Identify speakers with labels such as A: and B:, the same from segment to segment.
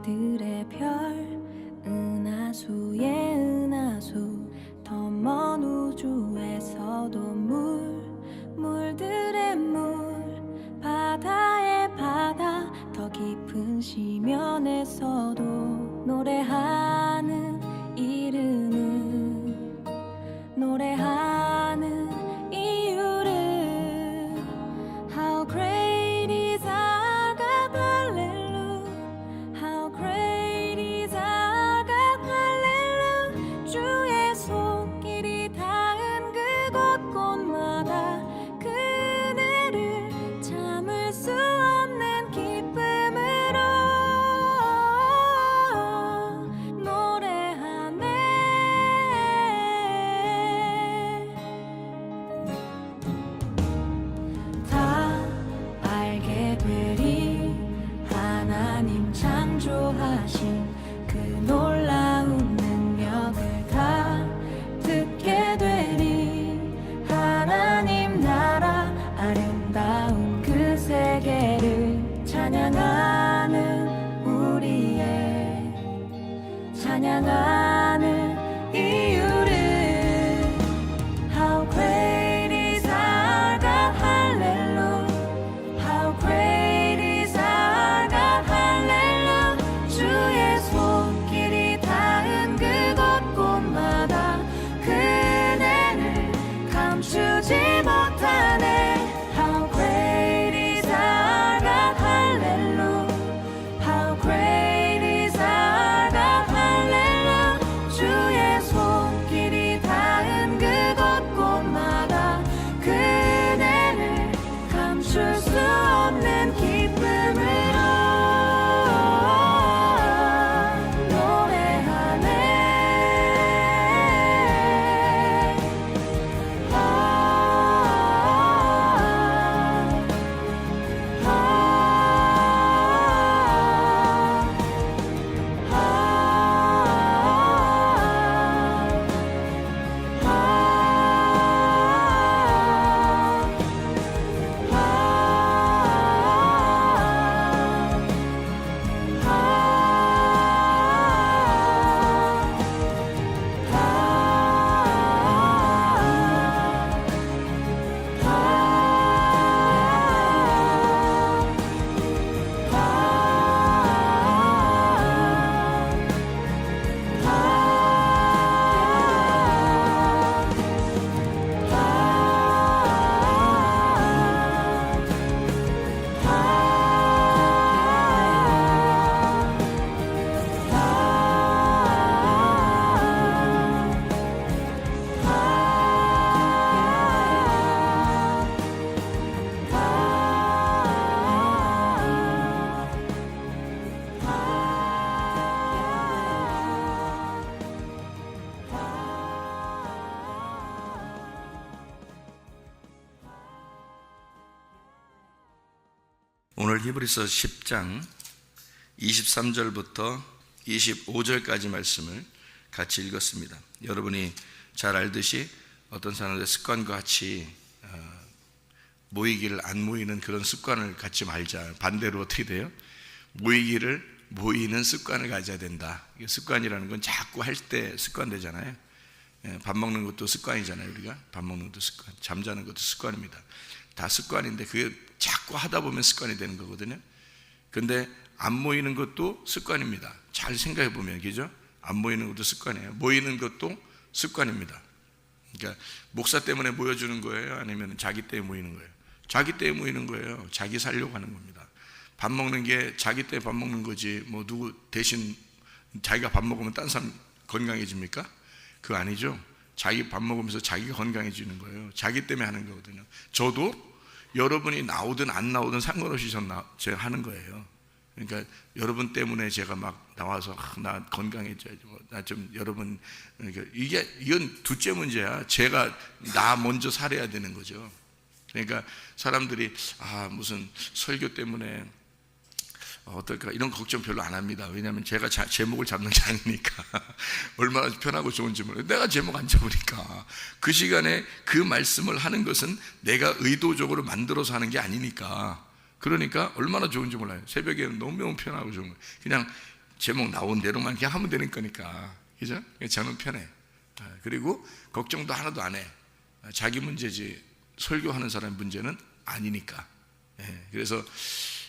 A: 별들의 별 은하수의 은하수 더 먼 우주에서도 물들의 물 바다의 바다 더 깊은 심연에서도 노래하는 이름은 노래하는 이유를 How great is our God, hallelujah. How great is our God, hallelujah. 주의 손길이 닿은 그곳 곳마다 그대를 참을 수 없는 기쁨으로 노래하네. 다 알게 되리 하나님 창조하신 그 놀라운 능력을 다 듣게 되리 하나님 나라 아름다운 그 세계를 찬양하는 우리의 찬양하는 이유를 How great is our God, hallelujah. How great is our God, hallelujah. 주의 손길이 닿은 그곳 곳마다 그대를 감추지 못하네. How great is our God, hallelujah. How great is our God, hallelujah. 주의 손길이 닿은 그곳 곳마다 그대를 감출 수 없는 기쁨으로 노래하네.
B: 오늘 히브리서 10장 23절부터 25절까지 말씀을 같이 읽었습니다. 여러분이 잘 알듯이 어떤 사람들의 습관과 같이 모이기를 안 모이는 그런 습관을 갖지 말자. 반대로 어떻게 돼요? 모이기를 모이는 습관을 가져야 된다. 습관이라는 건 자꾸 할 때 습관 되잖아요. 밥 먹는 것도 습관이잖아요. 우리가 밥 먹는 것도 습관, 잠자는 것도 습관입니다. 다 습관인데 그게 자꾸 하다 보면 습관이 되는 거거든요. 근데 안 모이는 것도 습관입니다. 잘 생각해 보면, 그죠? 안 모이는 것도 습관이에요. 모이는 것도 습관입니다. 그러니까 목사 때문에 모여주는 거예요? 아니면 자기 때문에 모이는 거예요? 자기 때문에 모이는 거예요. 자기 살려고 하는 겁니다. 밥 먹는 게 자기 때문에 밥 먹는 거지, 뭐 누구 대신 자기가 밥 먹으면 딴 사람 건강해집니까? 그거 아니죠. 자기 밥 먹으면서 자기가 건강해지는 거예요. 자기 때문에 하는 거거든요. 저도 여러분이 나오든 안 나오든 상관없이 제가 하는 거예요. 그러니까 여러분 때문에 제가 막 나와서 나 건강해져야지, 나 좀 여러분, 그러니까 이건 둘째 문제야. 제가 나 먼저 살아야 되는 거죠. 그러니까 사람들이 무슨 설교 때문에 어떨까 이런 걱정 별로 안 합니다. 왜냐하면 제가 제목을 잡는 게 아니니까. 얼마나 편하고 좋은지 몰라요. 내가 제목 안 잡으니까. 그 시간에 그 말씀을 하는 것은 내가 의도적으로 만들어서 하는 게 아니니까. 그러니까 얼마나 좋은지 몰라요. 새벽에는 너무 편하고 좋은 거예요. 그냥 제목 나온 대로만 그냥 하면 되는 거니까, 그죠? 저는 편해. 그리고 걱정도 하나도 안 해. 자기 문제지 설교하는 사람 문제는 아니니까. 그래서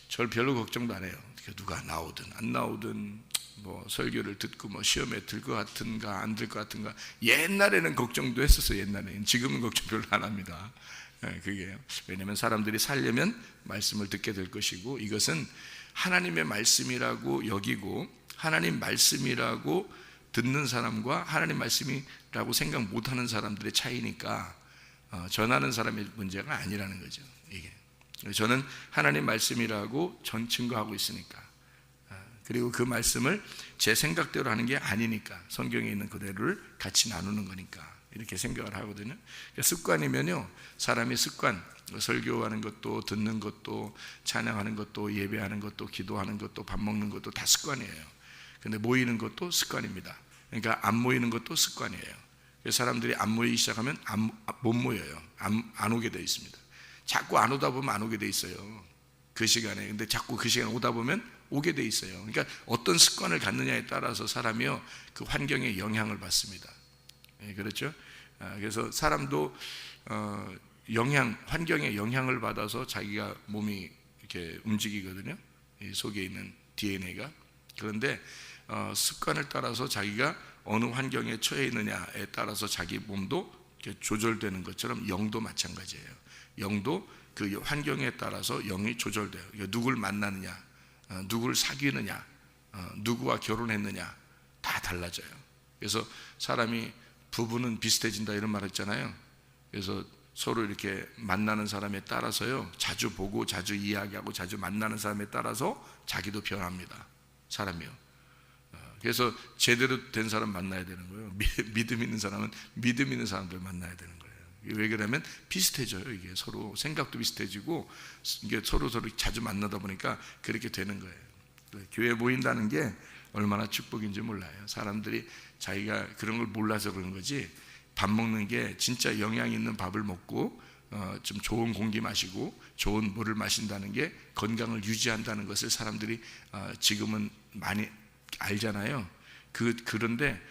B: 절 별로 걱정도 안 해요. 누가 나오든 안 나오든, 뭐 설교를 듣고 뭐 시험에 들 것 같은가 안 들 것 같은가. 옛날에는 걱정도 했었어요. 옛날에는. 지금은 걱정 별로 안 합니다. 그게요. 왜냐하면 사람들이 살려면 말씀을 듣게 될 것이고, 이것은 하나님의 말씀이라고 여기고, 하나님 말씀이라고 듣는 사람과 하나님 말씀이라고 생각 못하는 사람들의 차이니까, 전하는 사람의 문제가 아니라는 거죠. 이게 저는 하나님 말씀이라고 전 증거하고 있으니까, 그리고 그 말씀을 제 생각대로 하는 게 아니니까, 성경에 있는 그대로를 같이 나누는 거니까 이렇게 생각을 하거든요. 그러니까 습관이면요, 사람이 습관, 설교하는 것도, 듣는 것도, 찬양하는 것도, 예배하는 것도, 기도하는 것도, 밥 먹는 것도 다 습관이에요. 근데 모이는 것도 습관입니다. 그러니까 안 모이는 것도 습관이에요. 사람들이 안 모이기 시작하면 못 모여요. 안 오게 돼 있습니다. 자꾸 안 오다 보면 안 오게 돼 있어요, 그 시간에. 근데 자꾸 그 시간에 오다 보면 오게 돼 있어요. 그러니까 어떤 습관을 갖느냐에 따라서 사람이요, 그 환경에 영향을 받습니다. 그렇죠? 그래서 사람도 환경에 영향을 받아서 자기가 몸이 이렇게 움직이거든요, 이 속에 있는 DNA가. 그런데 습관을 따라서 자기가 어느 환경에 처해 있느냐에 따라서 자기 몸도 이렇게 조절되는 것처럼 영도 마찬가지예요. 영도 그 환경에 따라서 영이 조절돼요. 그러니까 누굴 만나느냐, 누굴 사귀느냐, 누구와 결혼했느냐 다 달라져요. 그래서 사람이, 부부는 비슷해진다 이런 말 했잖아요. 그래서 서로 이렇게 만나는 사람에 따라서요, 자주 보고 자주 이야기하고 자주 만나는 사람에 따라서 자기도 변합니다, 사람이요. 그래서 제대로 된 사람 만나야 되는 거예요. 믿음 있는 사람은 믿음 있는 사람들 만나야 되는 거예요. 왜 그러냐면 비슷해져요. 이게 서로 생각도 비슷해지고, 이게 서로 자주 만나다 보니까 그렇게 되는 거예요. 교회에 모인다는 게 얼마나 축복인지 몰라요. 사람들이 자기가 그런 걸 몰라서 그런 거지, 밥 먹는 게 진짜 영양 있는 밥을 먹고 좀 좋은 공기 마시고 좋은 물을 마신다는 게 건강을 유지한다는 것을 사람들이 지금은 많이 알잖아요. 그런데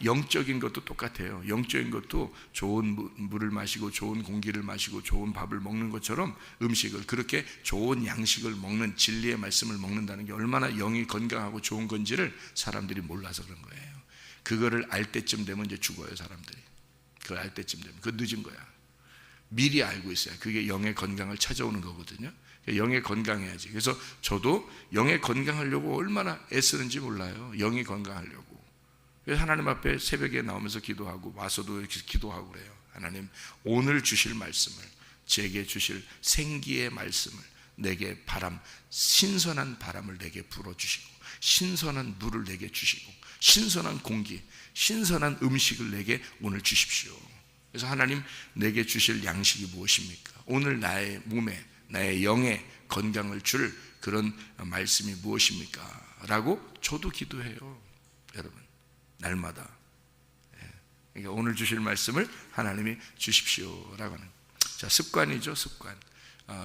B: 영적인 것도 똑같아요. 영적인 것도 좋은 물을 마시고 좋은 공기를 마시고 좋은 밥을 먹는 것처럼, 음식을, 그렇게 좋은 양식을 먹는, 진리의 말씀을 먹는다는 게 얼마나 영이 건강하고 좋은 건지를 사람들이 몰라서 그런 거예요. 그거를 알 때쯤 되면 이제 죽어요, 사람들이. 그걸 알 때쯤 되면 그거 늦은 거야. 미리 알고 있어야 그게 영의 건강을 찾아오는 거거든요. 영의 건강해야지. 그래서 저도 영의 건강하려고 얼마나 애쓰는지 몰라요. 영이 건강하려고. 그래서 하나님 앞에 새벽에 나오면서 기도하고, 와서도 이렇게 기도하고 그래요. 하나님, 오늘 주실 말씀을, 제게 주실 생기의 말씀을, 내게 신선한 바람을 내게 불어주시고, 신선한 물을 내게 주시고, 신선한 공기, 신선한 음식을 내게 오늘 주십시오. 그래서 하나님, 내게 주실 양식이 무엇입니까? 오늘 나의 몸에, 나의 영의 건강을 줄 그런 말씀이 무엇입니까? 라고 저도 기도해요, 여러분. 날마다. 그러니까 오늘 주실 말씀을 하나님이 주십시오라고 하는. 자, 습관이죠, 습관.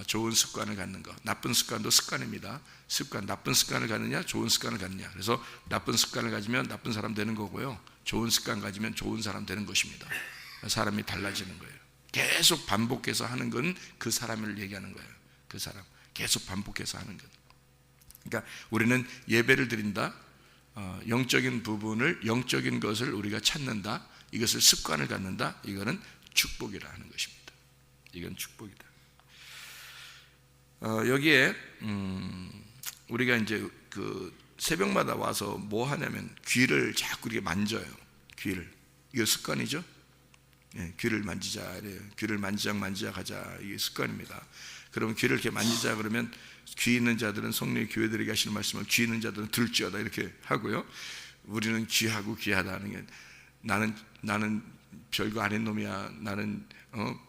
B: 좋은 습관을 갖는 것. 나쁜 습관도 습관입니다. 습관, 나쁜 습관을 갖느냐, 좋은 습관을 갖느냐. 그래서 나쁜 습관을 가지면 나쁜 사람 되는 거고요, 좋은 습관 가지면 좋은 사람 되는 것입니다. 사람이 달라지는 거예요. 계속 반복해서 하는 건 그 사람을 얘기하는 거예요. 그 사람 계속 반복해서 하는 것. 그러니까 우리는 예배를 드린다, 영적인 부분을, 영적인 것을 우리가 찾는다, 이것을 습관을 갖는다, 이거는 축복이라 하는 것입니다. 이건 축복이다. 여기에 우리가 이제 그 새벽마다 와서 뭐 하냐면 귀를 자꾸 이렇게 만져요. 귀를. 이거 습관이죠. 귀를 만지자 이래요. 귀를 만지작 하자, 이게 습관입니다. 그러면 귀를 이렇게 만지자 그러면, 귀 있는 자들은, 성령의 교회들에게 하시는 말씀을 귀 있는 자들은 들지어다 이렇게 하고요. 우리는 귀하고 귀하다는 게, 나는 별거 아닌 놈이야, 나는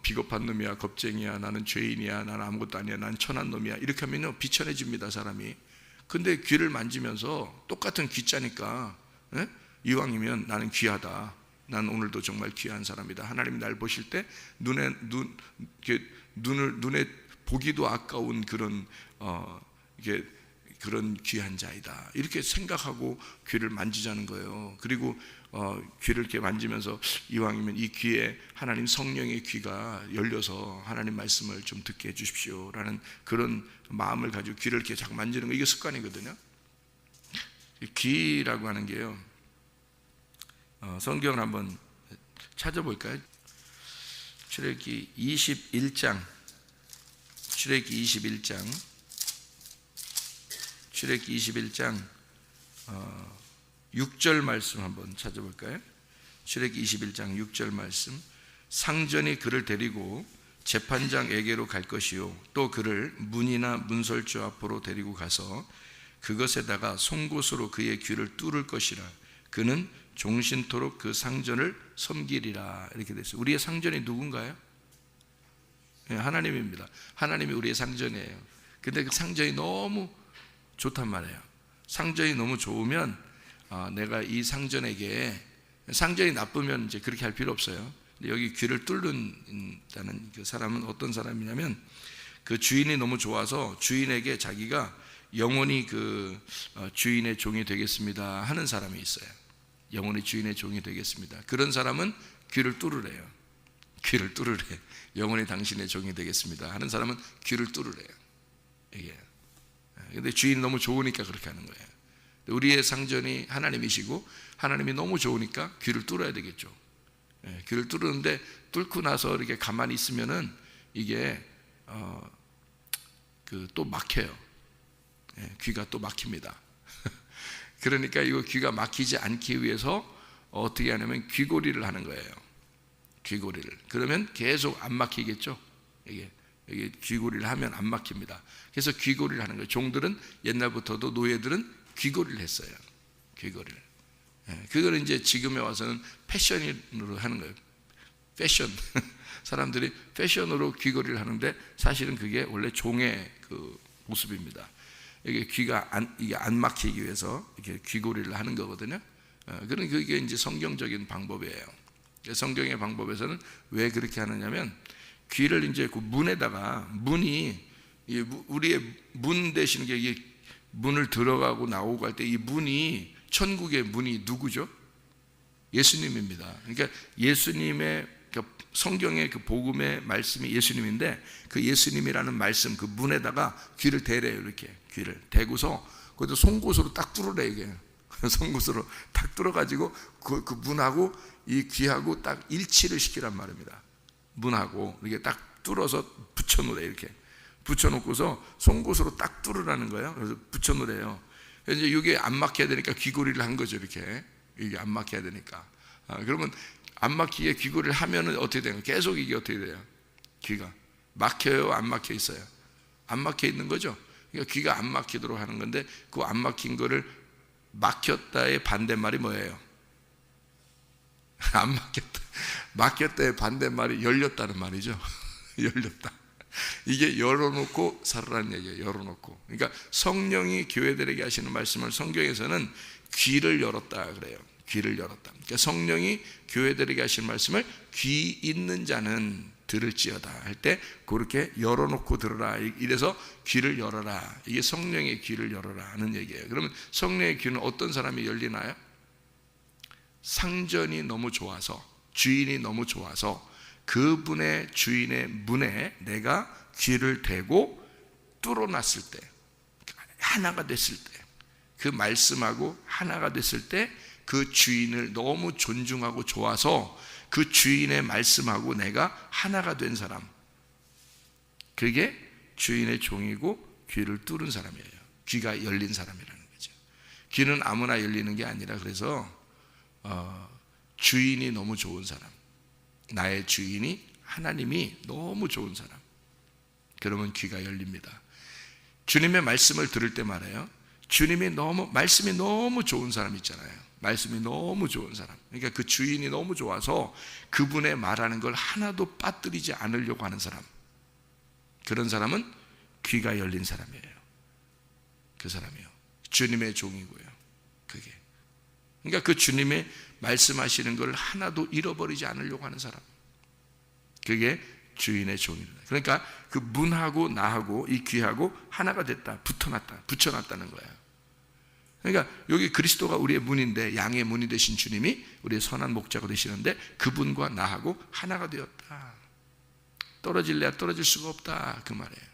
B: 비겁한 놈이야, 겁쟁이야, 나는 죄인이야, 나는 아무것도 아니야, 난 천한 놈이야, 이렇게 하면요 비천해집니다, 사람이. 근데 귀를 만지면서 똑같은 귀자니까, 이왕이면 나는 귀하다, 난 오늘도 정말 귀한 사람이다, 하나님이 날 보실 때 눈에 보기도 아까운 그런 이게 그런 귀한 자이다 이렇게 생각하고 귀를 만지자는 거예요. 그리고 귀를 이렇게 만지면서 이왕이면 이 귀에 하나님 성령의 귀가 열려서 하나님 말씀을 좀 듣게 해주십시오 라는 그런 마음을 가지고 귀를 이렇게 자꾸 만지는 거, 이게 습관이거든요. 귀라고 하는 게요, 성경을 한번 찾아볼까요? 출애굽기 21장 6절 말씀 한번 찾아볼까요? 출애굽기 21장 6절 말씀. 상전이 그를 데리고 재판장에게로 갈 것이요 또 그를 문이나 문설주 앞으로 데리고 가서 그것에다가 송곳으로 그의 귀를 뚫을 것이라. 그는 종신토록 그 상전을 섬기리라. 이렇게 됐어요. 우리의 상전이 누군가요? 하나님입니다. 하나님이 우리의 상전이에요. 근데 그 상전이 너무 좋단 말이에요. 상전이 너무 좋으면 내가 이 상전에게, 상전이 나쁘면 이제 그렇게 할 필요 없어요. 근데 여기 귀를 뚫는다는 그 사람은 어떤 사람이냐면, 그 주인이 너무 좋아서 주인에게 자기가 영원히 그 주인의 종이 되겠습니다 하는 사람이 있어요. 영원히 주인의 종이 되겠습니다. 그런 사람은 귀를 뚫으래요. 귀를 뚫으래. 영원히 당신의 종이 되겠습니다 하는 사람은 귀를 뚫으래요. 이게. 근데 주인이 너무 좋으니까 그렇게 하는 거예요. 우리의 상전이 하나님이시고 하나님이 너무 좋으니까 귀를 뚫어야 되겠죠. 귀를 뚫는데 뚫고 나서 이렇게 가만히 있으면은 이게 또 막혀요. 귀가 또 막힙니다. 그러니까 이거 귀가 막히지 않기 위해서 어떻게 하냐면 귀고리를 하는 거예요. 귀고리를. 그러면 계속 안 막히겠죠. 이게 귀고리를 하면 안 막힙니다. 그래서 귀고리를 하는 거예요. 종들은 옛날부터도 노예들은 귀고리를 했어요. 귀고리를. 그거는 이제 지금에 와서는 패션으로 하는 거예요. 패션. 사람들이 패션으로 귀고리를 하는데 사실은 그게 원래 종의 그 모습입니다. 이게 귀가 이게 안 막히기 위해서 이렇게 귀고리를 하는 거거든요. 그런 그게 이제 성경적인 방법이에요. 성경의 방법에서는 왜 그렇게 하느냐면, 귀를 이제 그 문에다가, 문이 우리의 문 대신 게 이게 문을 들어가고 나오고 할 때 이 문이, 천국의 문이 누구죠? 예수님입니다. 그러니까 예수님의 성경의 그 복음의 말씀이 예수님인데, 그 예수님이라는 말씀 그 문에다가 귀를 대래요. 이렇게 귀를 대고서 그것도 송곳으로 딱 뚫으래. 이게 송곳으로 딱 뚫어가지고 그 문하고 이 귀하고 딱 일치를 시키란 말입니다. 문하고 이렇게 딱 뚫어서 붙여놓으래. 이렇게 붙여놓고서 송곳으로 딱 뚫으라는 거예요. 그래서 붙여놓으래요. 그래서 이제 이게 안 막혀야 되니까 귀고리를 한 거죠. 이렇게 이게 안 막혀야 되니까. 그러면 안 막히게 귀고리를 하면은 어떻게 돼요? 계속 이게 어떻게 돼요? 귀가 막혀요? 안 막혀 있어요? 안 막혀 있는 거죠. 그러니까 귀가 안 막히도록 하는 건데, 그 안 막힌 거를 막혔다의 반대말이 뭐예요? 안 막혔다. 막혔다의 반대말이 열렸다는 말이죠. 열렸다. 이게 열어놓고 살으라는 얘기예요. 열어놓고. 그러니까 성령이 교회들에게 하시는 말씀을 성경에서는 귀를 열었다 그래요. 귀를 열었다. 그러니까 성령이 교회들에게 하시는 말씀을 귀 있는 자는 들을지어다 할 때 그렇게 열어놓고 들으라. 이래서 귀를 열어라. 이게 성령의 귀를 열어라 하는 얘기예요. 그러면 성령의 귀는 어떤 사람이 열리나요? 상전이 너무 좋아서, 주인이 너무 좋아서 그분의 주인의 문에 내가 귀를 대고 뚫어놨을 때, 하나가 됐을 때, 그 말씀하고 하나가 됐을 때 그 주인을 너무 존중하고 좋아서 그 주인의 말씀하고 내가 하나가 된 사람, 그게 주인의 종이고 귀를 뚫은 사람이에요. 귀가 열린 사람이라는 거죠. 귀는 아무나 열리는 게 아니라, 그래서 주인이 너무 좋은 사람, 나의 주인이 하나님이 너무 좋은 사람, 그러면 귀가 열립니다. 주님의 말씀을 들을 때 말이에요. 주님이 말씀이 너무 좋은 사람 있잖아요. 말씀이 너무 좋은 사람. 그러니까 그 주인이 너무 좋아서 그분의 말하는 걸 하나도 빠뜨리지 않으려고 하는 사람. 그런 사람은 귀가 열린 사람이에요. 그 사람이요. 주님의 종이고요. 그게. 그러니까 그 주님의 말씀하시는 걸 하나도 잃어버리지 않으려고 하는 사람. 그게 주인의 종이다. 그러니까 그 문하고 나하고 이 귀하고 하나가 됐다, 붙여놨다는 거예요. 그러니까 여기 그리스도가 우리의 문인데, 양의 문이 되신 주님이 우리의 선한 목자가 되시는데 그분과 나하고 하나가 되었다. 떨어질래야 떨어질 수가 없다, 그 말이에요.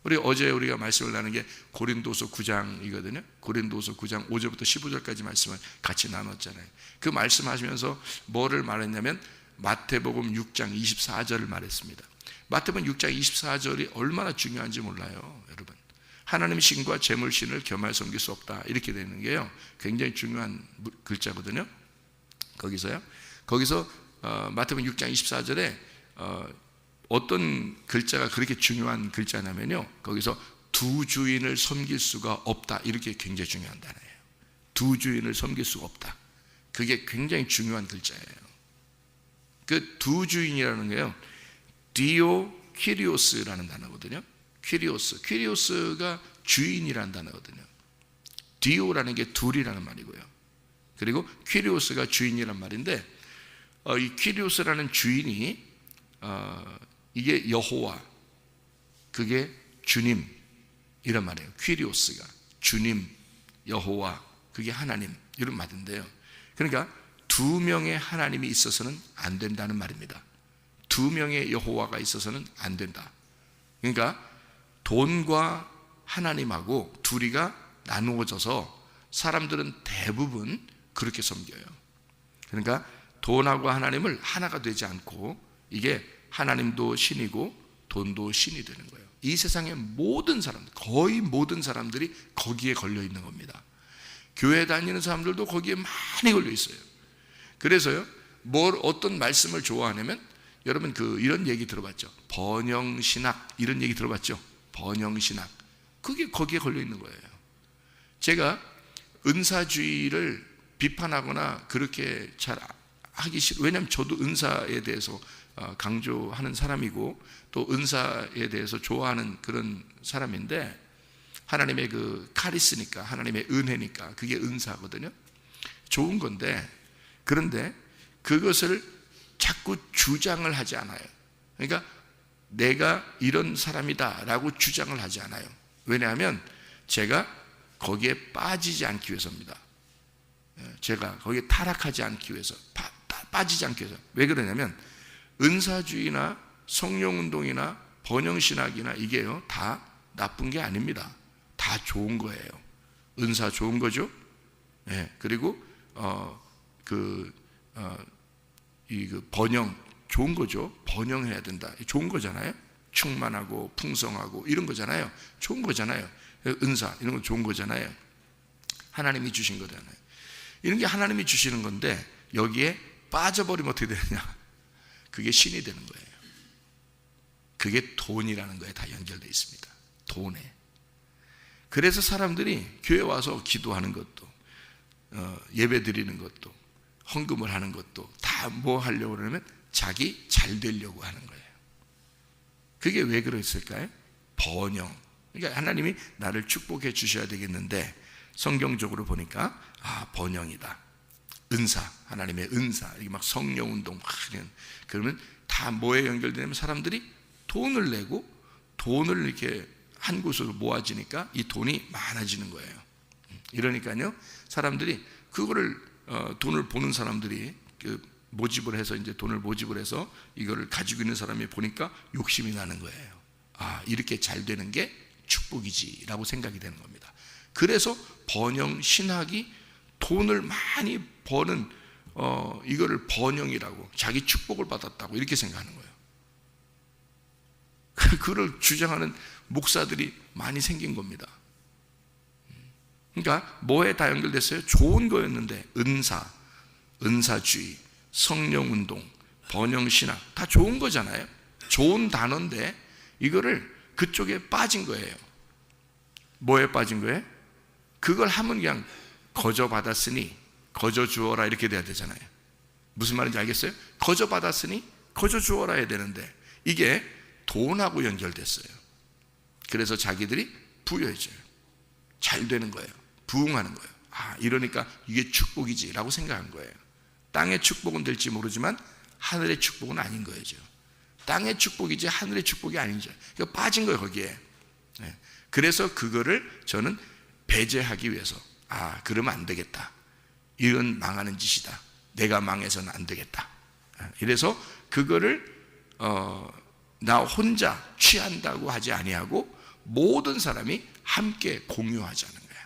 B: 우리 어제 우리가 말씀을 나눈 게 고린도서 9장이거든요. 고린도서 9장 5절부터 15절까지 말씀을 같이 나눴잖아요. 그 말씀하시면서 뭐를 말했냐면 마태복음 6장 24절을 말했습니다. 마태복음 6장 24절이 얼마나 중요한지 몰라요, 여러분. 하나님의 신과 재물신을 겸하여 섬길 수 없다, 이렇게 되는 게요, 굉장히 중요한 글자거든요. 거기서 마태복음 6장 24절에 어떤 글자가 그렇게 중요한 글자냐면요, 거기서 두 주인을 섬길 수가 없다, 이렇게 굉장히 중요한 단어예요. 두 주인을 섬길 수가 없다, 그게 굉장히 중요한 글자예요. 그 두 주인이라는 게요, 디오키리오스라는 단어거든요. 퀴리오스가 주인이라는 단어거든요. 디오라는 게 둘이라는 말이고요, 그리고 퀴리오스가 주인이란 말인데, 이 퀴리오스라는 주인이 이게 여호와, 그게 주님 이란 말이에요. 퀴리오스가 주님, 여호와, 그게 하나님, 이런 말인데요. 그러니까 두 명의 하나님이 있어서는 안 된다는 말입니다. 두 명의 여호와가 있어서는 안 된다. 그러니까 돈과 하나님하고 둘이가 나누어져서 사람들은 대부분 그렇게 섬겨요. 그러니까 돈하고 하나님을 하나가 되지 않고, 이게 하나님도 신이고 돈도 신이 되는 거예요. 이 세상의 모든 사람들, 거의 모든 사람들이 거기에 걸려 있는 겁니다. 교회 다니는 사람들도 거기에 많이 걸려 있어요. 그래서요, 어떤 말씀을 좋아하냐면, 여러분 이런 얘기 들어봤죠? 번영신학, 이런 얘기 들어봤죠? 번영신학, 그게 거기에 걸려 있는 거예요. 제가 은사주의를 비판하거나 그렇게 잘 하기 싫어요. 왜냐하면 저도 은사에 대해서 강조하는 사람이고, 또 은사에 대해서 좋아하는 그런 사람인데, 하나님의 그 카리스니까, 하나님의 은혜니까 그게 은사거든요. 좋은 건데, 그런데 그것을 자꾸 주장을 하지 않아요. 그러니까 내가 이런 사람이다 라고 주장을 하지 않아요. 왜냐하면 제가 거기에 빠지지 않기 위해서입니다. 제가 거기에 타락하지 않기 위해서, 빠지지 않기 위해서. 왜 그러냐면 은사주의나 성령운동이나 번영신학이나 이게요, 다 나쁜 게 아닙니다. 다 좋은 거예요. 은사 좋은 거죠. 그리고 번영 좋은 거죠. 번영해야 된다, 좋은 거잖아요. 충만하고 풍성하고 이런 거잖아요. 좋은 거잖아요. 은사 이런 거 좋은 거잖아요. 하나님이 주신 거잖아요. 이런 게 하나님이 주시는 건데, 여기에 빠져버리면 어떻게 되느냐, 그게 신이 되는 거예요. 그게 돈이라는 거에 다 연결되어 있습니다. 돈에. 그래서 사람들이 교회 와서 기도하는 것도, 예배 드리는 것도, 헌금을 하는 것도 다 뭐 하려고 그러면 자기 잘 되려고 하는 거예요. 그게 왜 그랬을까요? 번영. 그러니까 하나님이 나를 축복해 주셔야 되겠는데, 성경적으로 보니까 번영이다, 은사, 하나님의 은사, 이게 막 성령운동 그러면 다 뭐에 연결되냐면, 사람들이 돈을 내고 돈을 이렇게 한 곳으로 모아지니까 이 돈이 많아지는 거예요. 이러니까요, 사람들이 그거를 돈을 보는 사람들이 모집을 해서, 이제 돈을 모집을 해서 이거를 가지고 있는 사람이 보니까 욕심이 나는 거예요. 이렇게 잘 되는 게 축복이지 라고 생각이 되는 겁니다. 그래서 번영 신학이 돈을 많이 버는 이거를 번영이라고, 자기 축복을 받았다고 이렇게 생각하는 거예요. 그걸 주장하는 목사들이 많이 생긴 겁니다. 그러니까 뭐에 다 연결됐어요? 좋은 거였는데, 은사주의, 성령운동, 번영신학 다 좋은 거잖아요. 좋은 단어인데 이거를 그쪽에 빠진 거예요. 뭐에 빠진 거예요? 그걸 하면 그냥 거저 받았으니 거저 주어라, 이렇게 돼야 되잖아요. 무슨 말인지 알겠어요? 거저 받았으니 거저 주어라 해야 되는데, 이게 돈하고 연결됐어요. 그래서 자기들이 부여해져요. 잘 되는 거예요. 부흥하는 거예요. 이러니까 이게 축복이지 라고 생각한 거예요. 땅의 축복은 될지 모르지만 하늘의 축복은 아닌 거예요. 땅의 축복이지 하늘의 축복이 아니죠. 그러니까 빠진 거예요, 거기에. 그래서 그거를 저는 배제하기 위해서, 그러면 안 되겠다. 이건 망하는 짓이다. 내가 망해서는 안 되겠다. 이래서 그거를 나 혼자 취한다고 하지 아니하고 모든 사람이 함께 공유하자는 거예요.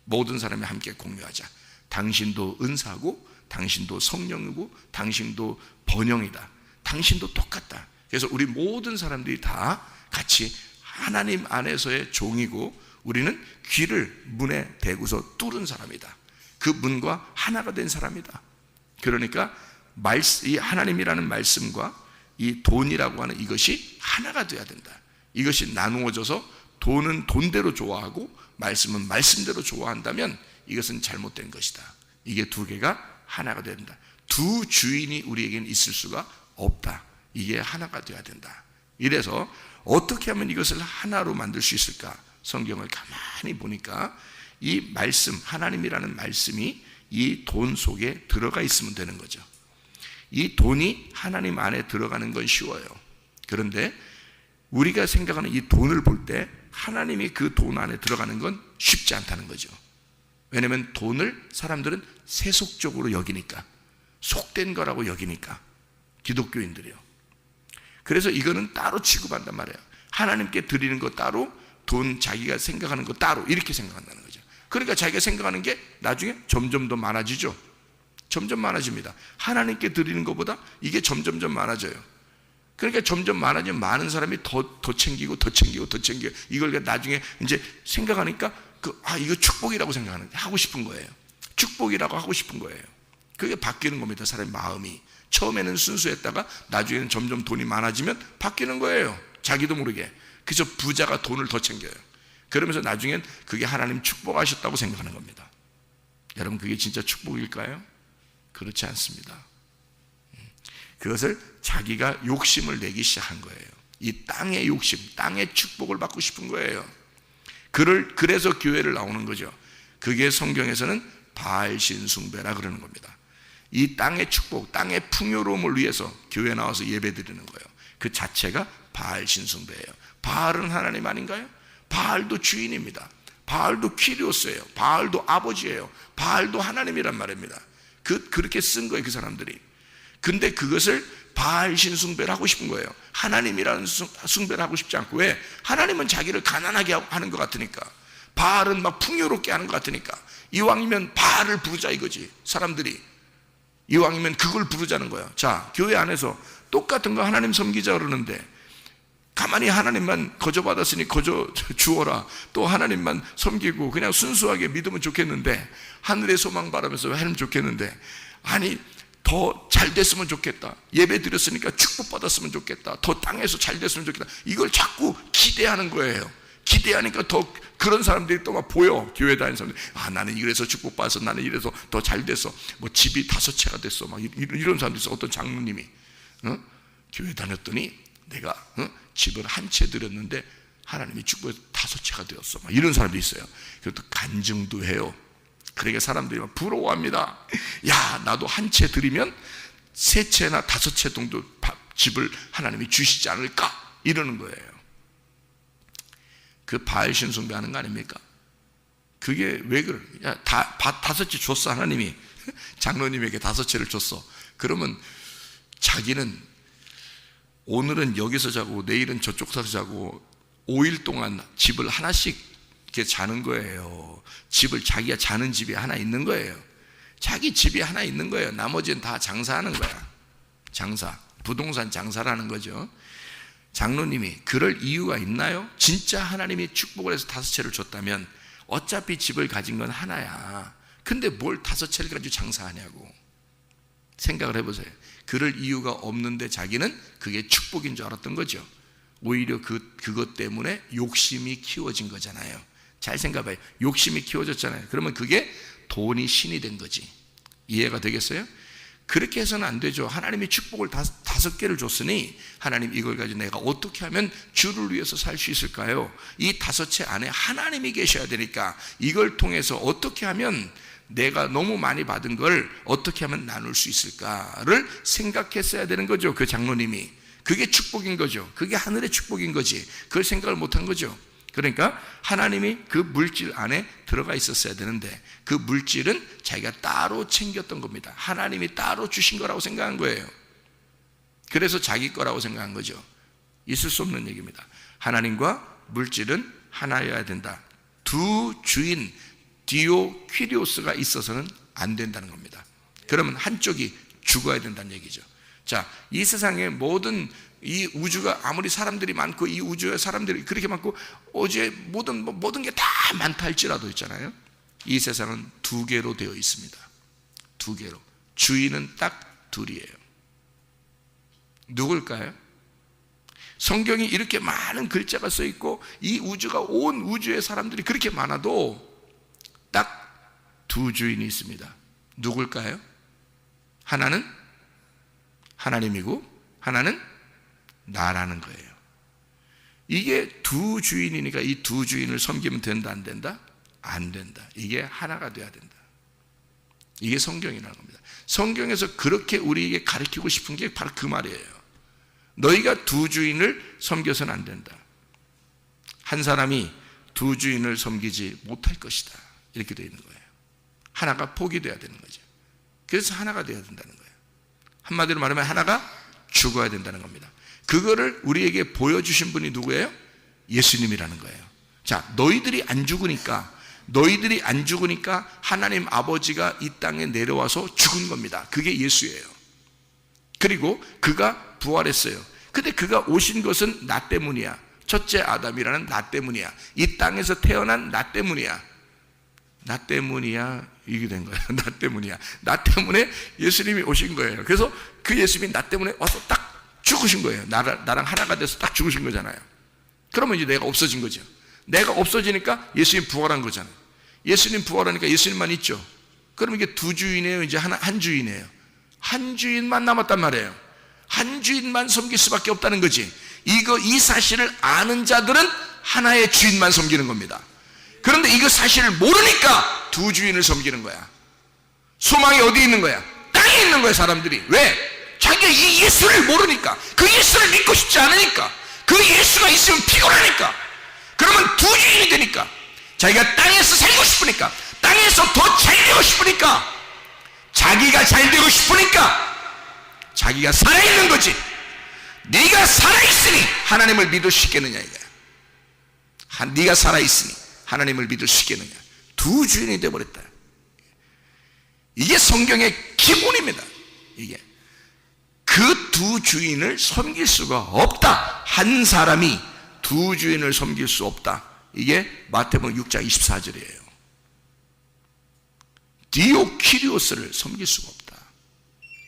B: 모든 사람이 함께 공유하자. 당신도 은사고, 당신도 성령이고, 당신도 번영이다. 당신도 똑같다. 그래서 우리 모든 사람들이 다 같이 하나님 안에서의 종이고, 우리는 귀를 문에 대고서 뚫은 사람이다. 그 문과 하나가 된 사람이다. 그러니까 이 하나님이라는 말씀과 이 돈이라고 하는 이것이 하나가 돼야 된다. 이것이 나누어져서 돈은 돈대로 좋아하고 말씀은 말씀대로 좋아한다면 이것은 잘못된 것이다. 이게 두 개가 하나가 된다. 두 주인이 우리에게는 있을 수가 없다. 이게 하나가 돼야 된다. 이래서 어떻게 하면 이것을 하나로 만들 수 있을까? 성경을 가만히 보니까 이 말씀, 하나님이라는 말씀이 이 돈 속에 들어가 있으면 되는 거죠. 이 돈이 하나님 안에 들어가는 건 쉬워요. 그런데 우리가 생각하는 이 돈을 볼 때 하나님이 그 돈 안에 들어가는 건 쉽지 않다는 거죠. 왜냐하면 돈을 사람들은 세속적으로 여기니까, 속된 거라고 여기니까, 기독교인들이요. 그래서 이거는 따로 취급한단 말이에요. 하나님께 드리는 거 따로, 돈 자기가 생각하는 거 따로, 이렇게 생각한다는 거죠. 그러니까 자기가 생각하는 게 나중에 점점 더 많아지죠. 점점 많아집니다. 하나님께 드리는 것보다 이게 점점 많아져요. 그러니까 점점 많아지면 많은 사람이 더 챙기고 더 챙기고 더 챙겨요. 이걸 나중에 이제 생각하니까 이거 축복이라고 하고 싶은 거예요. 축복이라고 하고 싶은 거예요. 그게 바뀌는 겁니다. 사람의 마음이. 처음에는 순수했다가 나중에는 점점 돈이 많아지면 바뀌는 거예요. 자기도 모르게. 그래서 부자가 돈을 더 챙겨요. 그러면서 나중엔 그게 하나님 축복하셨다고 생각하는 겁니다. 여러분, 그게 진짜 축복일까요? 그렇지 않습니다. 그것을 자기가 욕심을 내기 시작한 거예요. 이 땅의 욕심, 땅의 축복을 받고 싶은 거예요. 그래서 교회를 나오는 거죠. 그게 성경에서는 바알신 숭배라 그러는 겁니다. 이 땅의 축복, 땅의 풍요로움을 위해서 교회 나와서 예배 드리는 거예요. 그 자체가 바알신 숭배예요. 바알은 하나님 아닌가요? 바알도 주인입니다. 바알도 키리오스예요. 바알도 아버지예요. 바알도 하나님이란 말입니다. 그렇게 쓴 거예요, 그 사람들이. 근데 그것을 바알신 숭배를 하고 싶은 거예요. 하나님이라는 숭배를 하고 싶지 않고. 왜? 하나님은 자기를 가난하게 하는 것 같으니까. 바알은 막 풍요롭게 하는 것 같으니까. 이왕이면 바알을 부르자 이거지. 사람들이 이왕이면 그걸 부르자는 거야. 자, 교회 안에서 똑같은 거 하나님 섬기자 그러는데 가만히 하나님만 거저받았으니 거저 주어라. 또 하나님만 섬기고 그냥 순수하게 믿으면 좋겠는데, 하늘의 소망 바라면서 하면 좋겠는데, 아니 더 잘 됐으면 좋겠다. 예배 드렸으니까 축복받았으면 좋겠다. 더 땅에서 잘 됐으면 좋겠다. 이걸 자꾸 기대하는 거예요. 기대하니까 더 그런 사람들이 또 막 보여. 교회 다니는 사람들이 나는 이래서 축복받아서, 나는 이래서 더 잘 됐어. 뭐 집이 5채가 됐어. 막 이런 사람들이 있어. 어떤 장로님이 교회 다녔더니 내가 집을 한 채 드렸는데 하나님이 축복해서 5채가 되었어. 막 이런 사람도 있어요. 그것도 간증도 해요. 그러니까 사람들이 막 부러워합니다. 야, 나도 한 채 드리면 3채나 5채 정도 집을 하나님이 주시지 않을까? 이러는 거예요. 그 바알신 숭배하는 거 아닙니까? 그게 왜 그래? 야, 5채 줬어, 하나님이. 장로님에게 5채를 줬어. 그러면 자기는 오늘은 여기서 자고 내일은 저쪽에서 자고 5일 동안 집을 하나씩 이렇게 자는 거예요. 집을 자기가 자는 집이 하나 있는 거예요. 자기 집이 하나 있는 거예요. 나머지는 다 장사하는 거야. 장사, 부동산 장사라는 거죠. 장로님이 그럴 이유가 있나요? 진짜 하나님이 축복을 해서 5채를 줬다면 어차피 집을 가진 건 하나야. 근데 뭘 5채를 가지고 장사하냐고. 생각을 해보세요. 그럴 이유가 없는데 자기는 그게 축복인 줄 알았던 거죠. 오히려 그것 때문에 욕심이 키워진 거잖아요. 잘 생각해봐요. 욕심이 키워졌잖아요. 그러면 그게 돈이 신이 된 거지. 이해가 되겠어요? 그렇게 해서는 안 되죠. 하나님이 축복을 5개를 줬으니 하나님 이걸 가지고 내가 어떻게 하면 주를 위해서 살 수 있을까요? 이 5채 안에 하나님이 계셔야 되니까 이걸 통해서 어떻게 하면 내가 너무 많이 받은 걸 어떻게 하면 나눌 수 있을까를 생각했어야 되는 거죠. 그 장로님이. 그게 축복인 거죠. 그게 하늘의 축복인 거지. 그걸 생각을 못한 거죠. 그러니까 하나님이 그 물질 안에 들어가 있었어야 되는데 그 물질은 자기가 따로 챙겼던 겁니다. 하나님이 따로 주신 거라고 생각한 거예요. 그래서 자기 거라고 생각한 거죠. 있을 수 없는 얘기입니다. 하나님과 물질은 하나여야 된다. 두 주인 디오퀴리오스가 있어서는 안 된다는 겁니다. 그러면 한쪽이 죽어야 된다는 얘기죠. 자, 이 세상의 모든 이 우주가 아무리 사람들이 많고 이 우주에 사람들이 그렇게 많고 어제 모든 게 다 많다 할지라도 있잖아요. 이 세상은 두 개로 되어 있습니다. 두 개로. 주인은 딱 둘이에요. 누굴까요? 성경이 이렇게 많은 글자가 써 있고 이 우주가 온 우주의 사람들이 그렇게 많아도 딱 두 주인이 있습니다. 누굴까요? 하나는 하나님이고 하나는 나라는 거예요. 이게 두 주인이니까 이 두 주인을 섬기면 된다 안 된다? 안 된다. 이게 하나가 돼야 된다. 이게 성경이라는 겁니다. 성경에서 그렇게 우리에게 가르치고 싶은 게 바로 그 말이에요. 너희가 두 주인을 섬겨서는 안 된다. 한 사람이 두 주인을 섬기지 못할 것이다. 이렇게 되어 있는 거예요. 하나가 포기돼야 되는 거죠. 그래서 하나가 되어야 된다는 거예요. 한마디로 말하면 하나가 죽어야 된다는 겁니다. 그거를 우리에게 보여주신 분이 누구예요? 예수님이라는 거예요. 자, 너희들이 안 죽으니까 하나님 아버지가 이 땅에 내려와서 죽은 겁니다. 그게 예수예요. 그리고 그가 부활했어요. 근데 그가 오신 것은 나 때문이야. 첫째 아담이라는 나 때문이야. 이 땅에서 태어난 나 때문이야. 나 때문이야. 이게 된 거예요. 나 때문이야. 나 때문에 예수님이 오신 거예요. 그래서 그 예수님이 나 때문에 와서 딱 죽으신 거예요. 나랑 하나가 돼서 딱 죽으신 거잖아요. 그러면 이제 내가 없어진 거죠. 내가 없어지니까 예수님 부활한 거잖아요. 예수님 부활하니까 예수님만 있죠. 그럼 이게 두 주인이에요? 이제 한 주인이에요? 한 주인만 남았단 말이에요. 한 주인만 섬길 수밖에 없다는 거지. 이 사실을 아는 자들은 하나의 주인만 섬기는 겁니다. 그런데 이거 사실을 모르니까 두 주인을 섬기는 거야. 소망이 어디 있는 거야? 땅에 있는 거야, 사람들이. 왜? 자기가 이 예수를 모르니까, 그 예수를 믿고 싶지 않으니까, 그 예수가 있으면 피곤하니까, 그러면 두 주인이 되니까, 자기가 땅에서 살고 싶으니까, 땅에서 더 잘 되고 싶으니까, 자기가 잘 되고 싶으니까 자기가 살아있는 거지. 네가 살아있으니 하나님을 믿을 수 있겠느냐 이거야. 네가 살아있으니 하나님을 믿을 수 있겠느냐. 두 주인이 되어버렸다. 이게 성경의 기본입니다. 이게 그 두 주인을 섬길 수가 없다. 한 사람이 두 주인을 섬길 수 없다. 이게 마태복음 6장 24절이에요. 디오키리오스를 섬길 수가 없다.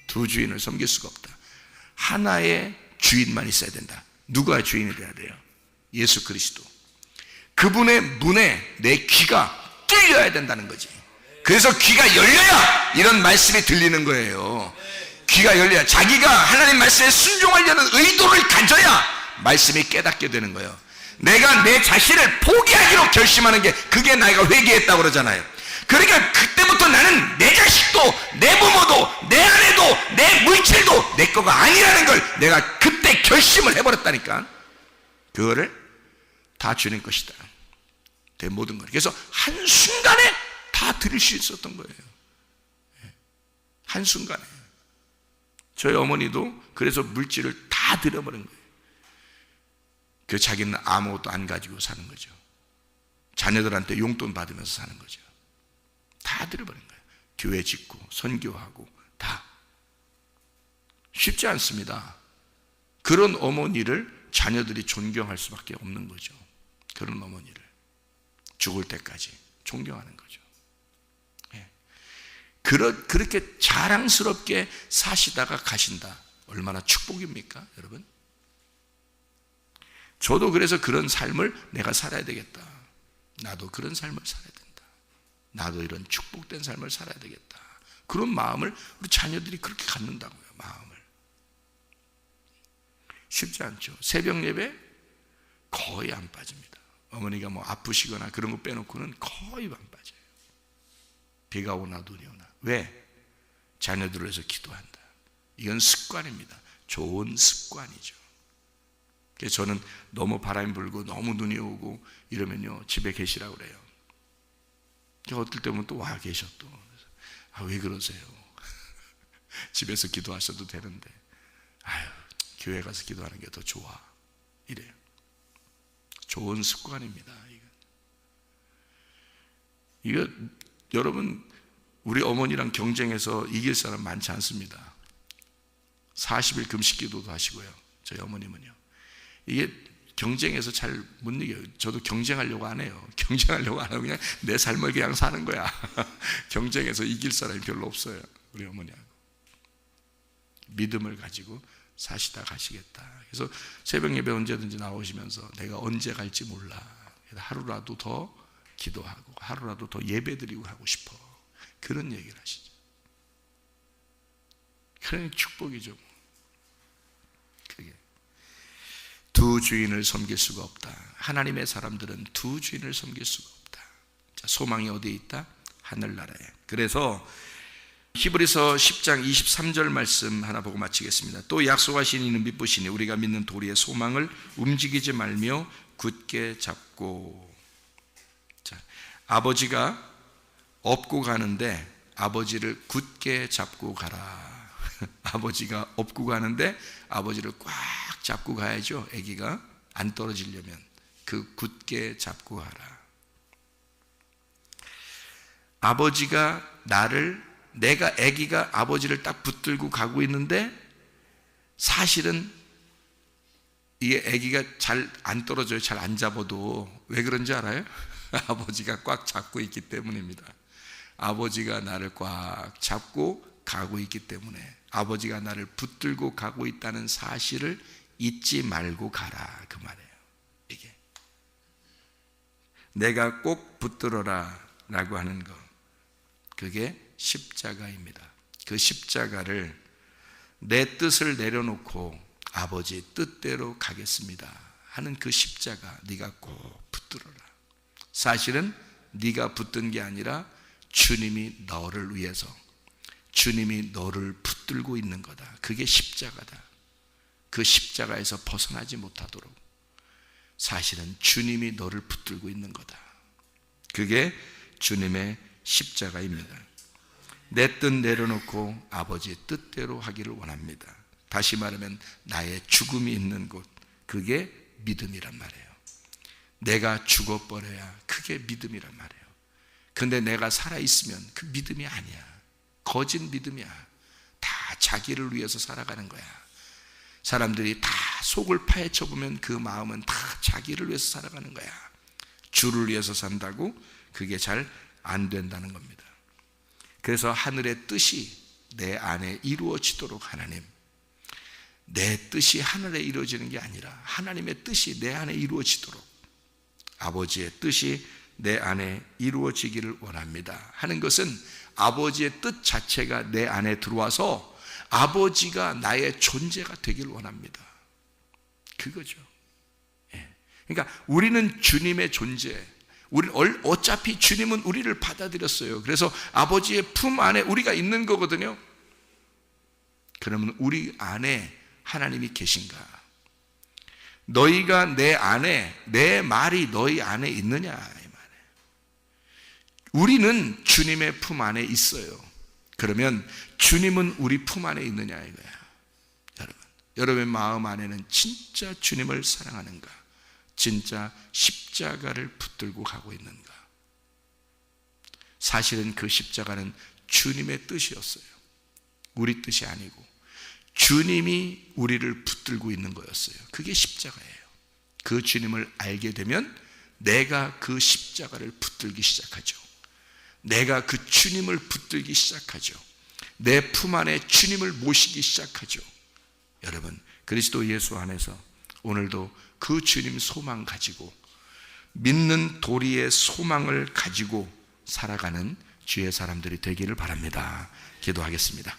B: 두 주인을 섬길 수가 없다. 하나의 주인만 있어야 된다. 누가 주인이 돼야 돼요? 예수 그리스도. 그분의 문에 내 귀가 뚫려야 된다는 거지. 그래서 귀가 열려야 이런 말씀이 들리는 거예요. 귀가 열려야, 자기가 하나님 말씀에 순종하려는 의도를 가져야 말씀이 깨닫게 되는 거예요. 내가 내 자신을 포기하기로 결심하는 게, 그게 내가 회개했다고 그러잖아요. 그러니까 그때부터 나는 내 자식도, 내 부모도, 내 아내도, 내 물질도 내 거가 아니라는 걸 내가 그때 결심을 해버렸다니까. 그거를 다 주님 것이다. 내 모든 걸. 그래서 한순간에 다 드릴 수 있었던 거예요. 한순간에. 저희 어머니도 그래서 물질을 다 드려버린 거예요. 그 자기는 아무것도 안 가지고 사는 거죠. 자녀들한테 용돈 받으면서 사는 거죠. 다 드려버린 거예요. 교회 짓고 선교하고 다. 쉽지 않습니다. 그런 어머니를 자녀들이 존경할 수밖에 없는 거죠. 그런 어머니를 죽을 때까지 존경하는 거죠. 예. 그렇게 자랑스럽게 사시다가 가신다. 얼마나 축복입니까, 여러분? 저도 그래서 그런 삶을 내가 살아야 되겠다. 나도 그런 삶을 살아야 된다. 나도 이런 축복된 삶을 살아야 되겠다. 그런 마음을 우리 자녀들이 그렇게 갖는다고요. 마음을. 쉽지 않죠. 새벽 예배 거의 안 빠집니다. 어머니가 뭐 아프시거나 그런 거 빼놓고는 거의 안 빠져요. 비가 오나 눈이 오나. 왜? 자녀들을 위해서 기도한다. 이건 습관입니다. 좋은 습관이죠. 그래서 저는 너무 바람이 불고 너무 눈이 오고 이러면요 집에 계시라고 그래요. 어떨 때면 또 와 계셔 또. 왜 그러세요? 집에서 기도하셔도 되는데 교회 가서 기도하는 게 더 좋아 이래요. 좋은 습관입니다. 이거 여러분 우리 어머니랑 경쟁해서 이길 사람 많지 않습니다. 40일 금식 기도도 하시고요. 저희 어머님은요. 이게 경쟁해서 잘 못 이겨요. 저도 경쟁하려고 안 해요. 경쟁하려고 안 하고 그냥 내 삶을 그냥 사는 거야. 경쟁해서 이길 사람이 별로 없어요. 우리 어머니하고. 믿음을 가지고 사시다 가시겠다. 그래서 새벽 예배 언제든지 나오시면서 내가 언제 갈지 몰라. 하루라도 더 기도하고 하루라도 더 예배드리고 하고 싶어. 그런 얘기를 하시죠. 그런 축복이죠. 그게 두 주인을 섬길 수가 없다. 하나님의 사람들은 두 주인을 섬길 수가 없다. 자, 소망이 어디에 있다? 하늘나라에. 그래서 히브리서 10장 23절 말씀 하나 보고 마치겠습니다. 또 약속하신 이는 믿으시니 우리가 믿는 도리의 소망을 움직이지 말며 굳게 잡고. 자, 아버지가 업고 가는데 아버지를 굳게 잡고 가라. 아버지가 업고 가는데 아버지를 꽉 잡고 가야죠. 아기가 안 떨어지려면 그 굳게 잡고 가라. 아버지가 내가 아기가 아버지를 딱 붙들고 가고 있는데 사실은 이게 아기가 잘 안 떨어져요. 잘 안 잡아도. 왜 그런지 알아요? 아버지가 꽉 잡고 있기 때문입니다. 아버지가 나를 꽉 잡고 가고 있기 때문에 아버지가 나를 붙들고 가고 있다는 사실을 잊지 말고 가라 그 말이에요. 이게 내가 꼭 붙들어라 라고 하는 거, 그게 십자가입니다. 그 십자가를 내 뜻을 내려놓고 아버지 뜻대로 가겠습니다 하는 그 십자가 네가 꼭 붙들어라. 사실은 네가 붙든 게 아니라 주님이 너를 위해서, 주님이 너를 붙들고 있는 거다. 그게 십자가다. 그 십자가에서 벗어나지 못하도록 사실은 주님이 너를 붙들고 있는 거다. 그게 주님의 십자가입니다. 내 뜻 내려놓고 아버지의 뜻대로 하기를 원합니다. 다시 말하면 나의 죽음이 있는 곳, 그게 믿음이란 말이에요. 내가 죽어버려야 그게 믿음이란 말이에요. 근데 내가 살아있으면 그 믿음이 아니야. 거짓 믿음이야. 다 자기를 위해서 살아가는 거야. 사람들이 다 속을 파헤쳐 보면 그 마음은 다 자기를 위해서 살아가는 거야. 주를 위해서 산다고 그게 잘 안 된다는 겁니다. 그래서 하늘의 뜻이 내 안에 이루어지도록 하나님, 내 뜻이 하늘에 이루어지는 게 아니라 하나님의 뜻이 내 안에 이루어지도록, 아버지의 뜻이 내 안에 이루어지기를 원합니다 하는 것은 아버지의 뜻 자체가 내 안에 들어와서 아버지가 나의 존재가 되기를 원합니다. 그거죠. 그러니까 우리는 주님의 존재, 어차피 주님은 우리를 받아들였어요. 그래서 아버지의 품 안에 우리가 있는 거거든요. 그러면 우리 안에 하나님이 계신가? 너희가 내 안에, 내 말이 너희 안에 있느냐 이 말이에요. 우리는 주님의 품 안에 있어요. 그러면 주님은 우리 품 안에 있느냐 이거야. 여러분의 마음 안에는 진짜 주님을 사랑하는가? 진짜 십자가를 붙들고 가고 있는가? 사실은 그 십자가는 주님의 뜻이었어요. 우리 뜻이 아니고 주님이 우리를 붙들고 있는 거였어요. 그게 십자가예요. 그 주님을 알게 되면 내가 그 십자가를 붙들기 시작하죠. 내가 그 주님을 붙들기 시작하죠. 내 품 안에 주님을 모시기 시작하죠. 여러분, 그리스도 예수 안에서 오늘도 그 주님 소망 가지고, 믿는 도리의 소망을 가지고 살아가는 주의 사람들이 되기를 바랍니다. 기도하겠습니다.